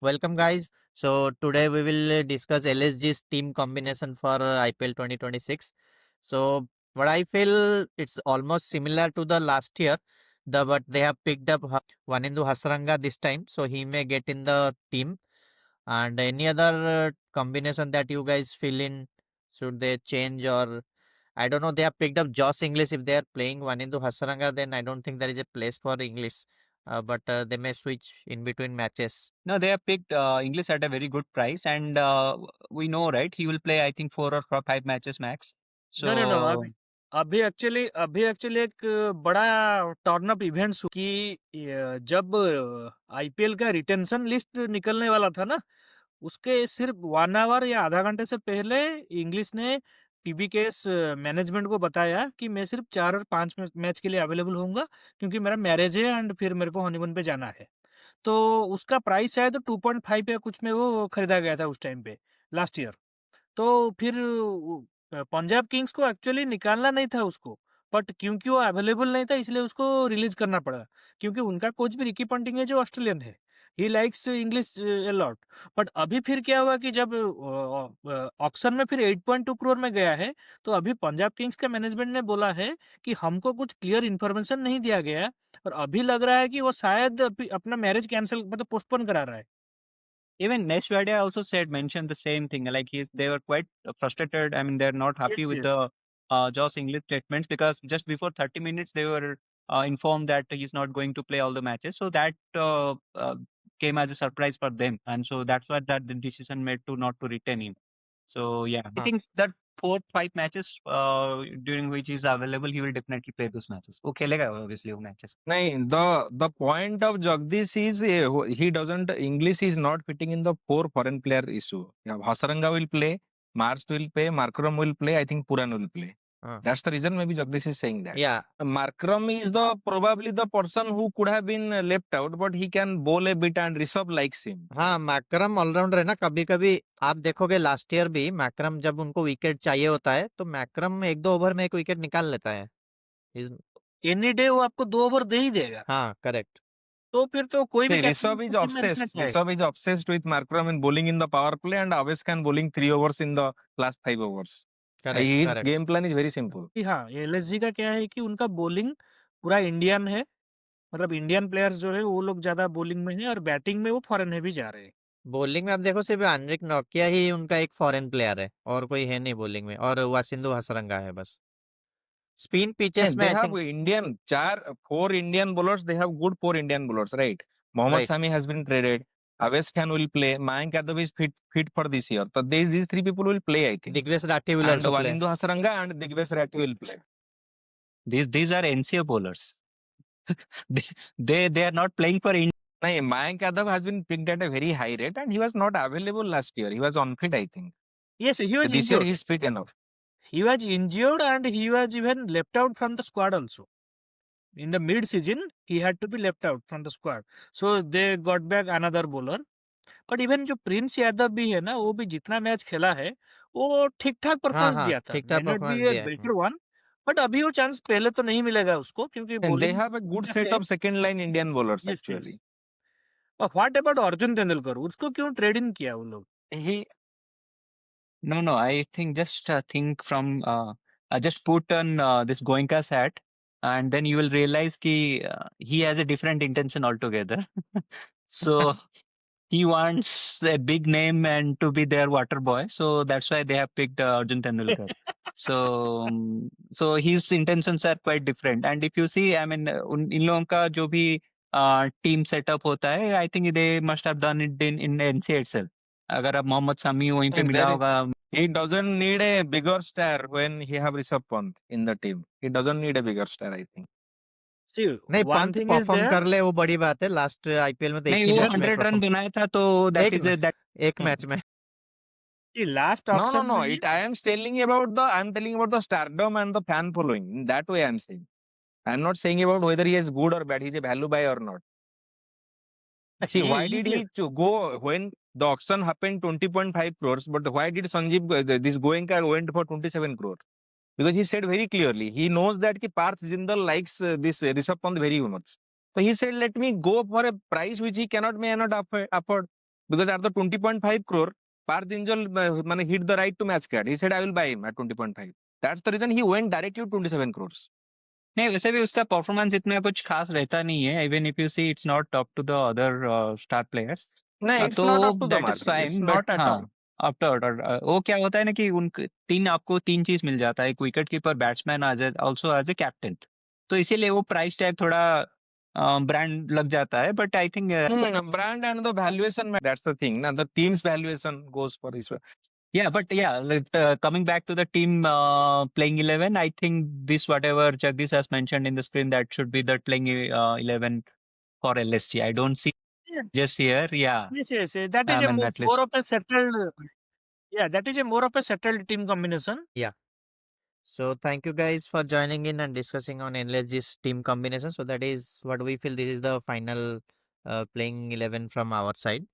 Welcome, guys. So today we will discuss LSG's team combination for IPL 2026. So what I feel it's almost similar to the last year. But they have picked up Wanindu Hasaranga this time, so he may get in the team. And any other combination that you guys feel in? Should they change or I don't know? They have picked up Josh English. If they are playing Wanindu Hasaranga, then I don't think there is a place for English. But they may switch in between matches. No, they have picked English at a very good price, and we know, right? He will play, I think, 4 or 5 matches max. No no no So अभी actually एक बड़ा turn up events कि जब IPL का retention list निकलने वाला था ना, उसके सिर्फ 1 आवर या आधा घंटे से पहले इंग्लिश ने पीबीकेएस मैनेजमेंट को बताया कि मैं सिर्फ 4 और 5 मैच के लिए अवेलेबल होऊंगा क्योंकि मेरा मैरिज है एंड फिर मेरे को हनीमून पे जाना है। तो उसका प्राइस शायद 2.5 या कुछ में वो खरीदा गया था उस टाइम पे लास्ट ईयर। तो फिर पंजाब किंग्स को एक्चुअली निकालना नहीं था उसको, बट क्योंकि वो अवेलेबल नहीं था इसलिए उसको रिलीज करना पड़ा, क्योंकि उनका कोच भी रिकी पंटिंग है जो ऑस्ट्रेलियन है। He likes English a lot. But अभी फिर क्या हुआ कि जब ऑक्शन में फिर 8.2 करोड़ में गया है, तो अभी पंजाब किंग्स का मैनेजमेंट ने बोला है कि हमको कुछ क्लियर इन्फॉर्मेशन नहीं दिया गया, और अभी लग रहा है कि वो शायद अपना मैरिज कैंसिल मतलब पोस्टपोन करा रहा है। even Nesh Wadia also mentioned the same thing. Like they were quite frustrated. I mean, they're not happy Yes, with yes. the Josh English statements because just before 30 minutes they were informed that he's not going to play all the matches. So that came as a surprise for them, and so that's why that the decision made to not to retain him. So yeah, I Huh. think that 4 5 matches during which he's available, he will definitely play those matches. वो खेलेगा obviously वो matches. No, the point of Jagdish is he doesn't English is not fitting in the four foreign player issue. Yeah, Hasaranga will play, Mars will play, Markram will play. I think Puran will play. That's the reason maybe Jagdish is saying that. Yeah. Markram is the probably the person who could have been left out, but he can bowl a bit and Rishabh likes him. हाँ, Markram allrounder है ना। कभी कभी आप देखोगे last year भी Markram जब उनको विकेट चाहिए होता है तो मैक्रम 1-2 ओवर में एक विकेट निकाल लेता है। एनी डे वो आपको 2 ओवर दे ही देगा। हाँ, करेक्ट। तो फिर तो कोई भी See, कैप्टन Rishabh is उसको टीम में रखना obsessed. चाहेगा। Rishabh is obsessed with Markram in bowling in the power play, and Aves can bowling 3 overs in the last 5 overs. Correct His correct game plan is very simple. कि हाँ, LSG का क्या है कि उनका बॉलिंग पूरा Indian है, मतलब इंडियन प्लेयर्स जो है वो लोग ज्यादा बॉलिंग में है, और बैटिंग में वो फॉरेन है भी जा रहे हैं। बॉलिंग में आप देखो सिर्फ एनरिक नोकिया ही उनका एक फॉरेन प्लेयर है, और कोई है नहीं बॉलिंग में, और वासिंदु हसरंगा है बस। स्पिन पिचेस And में they I have think four Indian bowlers. They have good 4 Indian bowlers, right? Mohammad right. Sami has been traded. Aves Khan will play. Mayank Yadav is fit for this year. So these three people will play, I think. Digvesh Rathi will And also play. Wanindu Hasaranga and Digvesh Ratty will play. These are NCA bowlers. they are not playing for India. No, Mayank Yadav has been picked at a very high rate, and he was not available last year. He was unfit, I think. Yes, he was This year injured. he is fit enough. He was injured and he was even left out from the squad also. In the mid-season, he had to be left out from the squad. So they got back another bowler. But even जो Prince Yadav भी है ना, वो भी जितना match खेला है वो ठीक ठाक परफॉर्मेंस हाँ, दिया था। ठीक ठाक may not be performance a दिया है। better one, बट अभी वो चांस पहले तो नहीं मिलेगा उसको, क्योंकि And they bowling have a good set of second line Indian bowlers, Yes, actually. yes. और व्हाट अबाउट अर्जुन तेंदुलकर, उसको क्यों ट्रेड इन किया वो लोग? He No. I think just think from just put on this Goenka's hat, and then you will realize कि he has a different intention altogether. So he wants a big name and to be their water boy. So that's why they have picked Arjun Tendulkar. So his intentions are quite different. And if you see, I mean, इन लोगों का जो भी team setup होता है, I think they must have done it in NCA itself. अगर अब मोहम्मद सामी वहीं पे And मिला होगा, he doesn't need a bigger star when he have Rishabh Pant in the team. He doesn't need a bigger star, I think. See, नहीं, one Pant thing is perform there. कर ले वो बड़ी बात है। लास्ट आईपीएल में तो एक नहीं ही वो मैच में 100 रन परफॉर्म, बनाया था, तो that एक is a that एक मैच में। See, last No, auction no. में I am telling about the stardom and the fan following. In that way, I am saying. I am not saying about whether he is good or bad. He is a value buy or not. See, he why did is- he go when the auction happened 20.5 crores, but why did Sanjeev this Goenka went for 27 crore? Because he said very clearly, he knows that ki Parth Jindal likes this Rishabh Pant very much. So he said, let me go for a price which he may not afford. because at the 20.5 crore, Parth Injal hit the right to match cat. He said, I will buy him at 20.5. That's the reason he went directly to 27 crores. नहीं वैसे भी उसका performance इतना कुछ खास रहता नहीं है even if you see it's not up to the other star players No, it's तो not up to the that mark. Is It's fine not but at हाँ all. अप टू ऑर्डर वो क्या होता है ना कि उन आपको तीन चीज मिल जाता है एक wicket keeper batsman also as a captain तो इसीलिए वो प्राइस टैग थोड़ा ब्रांड लग जाता है but I think Brand and the valuation, that's the thing. Now the team's valuation goes for this. yeah but yeah coming back to the team playing 11 I think this whatever Jagdish has mentioned in the screen that should be the playing 11 for LSG. I don't see Yeah. just here. Yeah, Yes. That is I'm a in that more list. of a settled. Yeah, that is a more of a settled team combination. So thank you guys for joining in and discussing on LSG's team combination. So that is what we feel. This is the final playing 11 from our side.